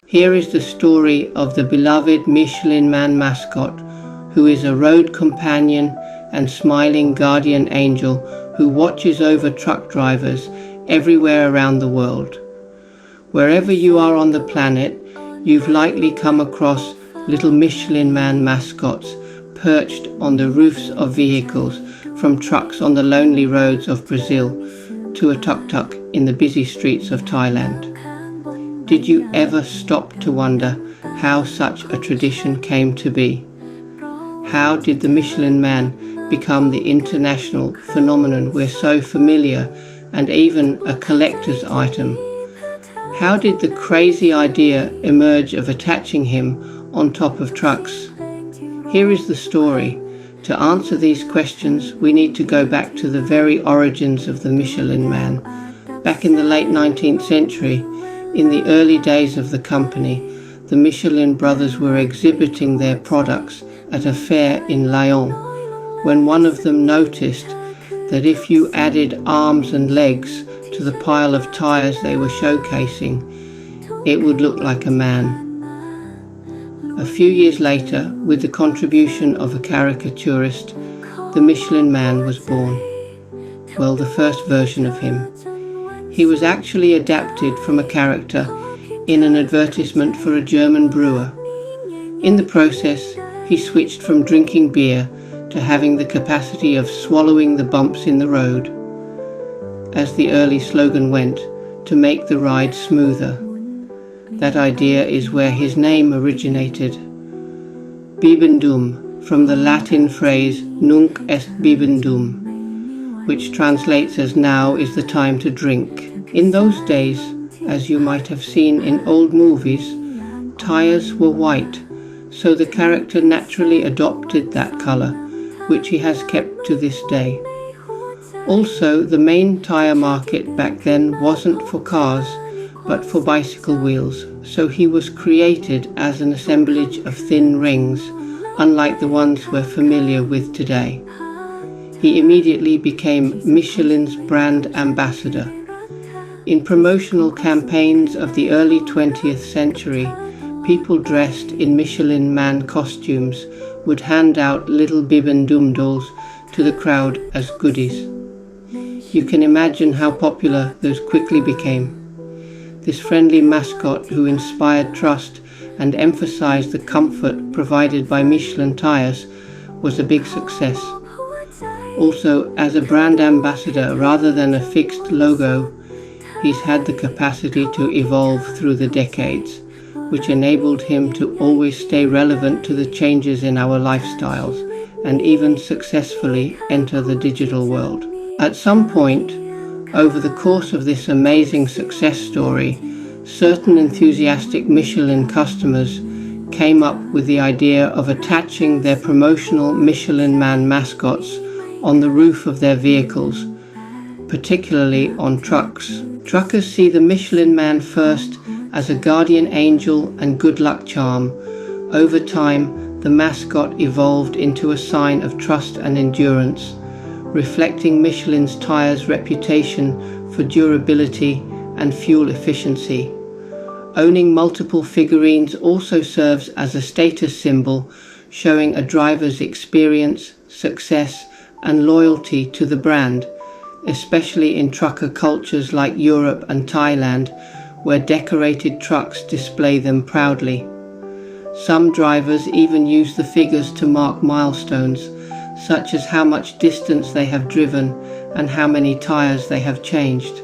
Here is the story of the beloved Michelin Man mascot, who is a road companion and smiling guardian angel who watches over truck drivers everywhere around the world. Wherever you are on the planet, you've likely come across little Michelin Man mascots perched on the roofs of vehicles, from trucks on the lonely roads of Brazil to a tuk-tuk in the busy streets of Thailand. Did you ever stop to wonder how such a tradition came to be? How did the Michelin Man become the international phenomenon we're so familiar and even a collector's item? How did the crazy idea emerge of attaching him on top of trucks? Here is the story. To answer these questions, we need to go back to the very origins of the Michelin Man. Back in the late 19th century, in the early days of the company, the Michelin brothers were exhibiting their products at a fair in Lyon, when one of them noticed that if you added arms and legs to the pile of tyres they were showcasing, it would look like a man. A few years later, with the contribution of a caricaturist, the Michelin Man was born. Well, the first version of him. He was actually adapted from a character in an advertisement for a German brewer. In the process, he switched from drinking beer to having the capacity of swallowing the bumps in the road, as the early slogan went, to make the ride smoother. That idea is where his name originated. Bibendum, from the Latin phrase nunc est bibendum, which translates as now is the time to drink. In those days, as you might have seen in old movies, tyres were white, so the character naturally adopted that colour, which he has kept to this day. Also, the main tyre market back then wasn't for cars, but for bicycle wheels, so he was created as an assemblage of thin rings, unlike the ones we're familiar with today. He immediately became Michelin's brand ambassador. In promotional campaigns of the early 20th century, people dressed in Michelin Man costumes would hand out little Bibendum dolls to the crowd as goodies. You can imagine how popular those quickly became. This friendly mascot who inspired trust and emphasized the comfort provided by Michelin tires was a big success. Also, as a brand ambassador rather than a fixed logo, he's had the capacity to evolve through the decades, which enabled him to always stay relevant to the changes in our lifestyles and even successfully enter the digital world. At some point, over the course of this amazing success story, certain enthusiastic Michelin customers came up with the idea of attaching their promotional Michelin Man mascots on the roof of their vehicles, particularly on trucks. Truckers see the Michelin Man first as a guardian angel and good luck charm. Over time, the mascot evolved into a sign of trust and endurance, reflecting Michelin's tires' reputation for durability and fuel efficiency. Owning multiple figurines also serves as a status symbol, showing a driver's experience, success, and loyalty to the brand, especially in trucker cultures like Europe and Thailand, where decorated trucks display them proudly. Some drivers even use the figures to mark milestones, such as how much distance they have driven and how many tires they have changed.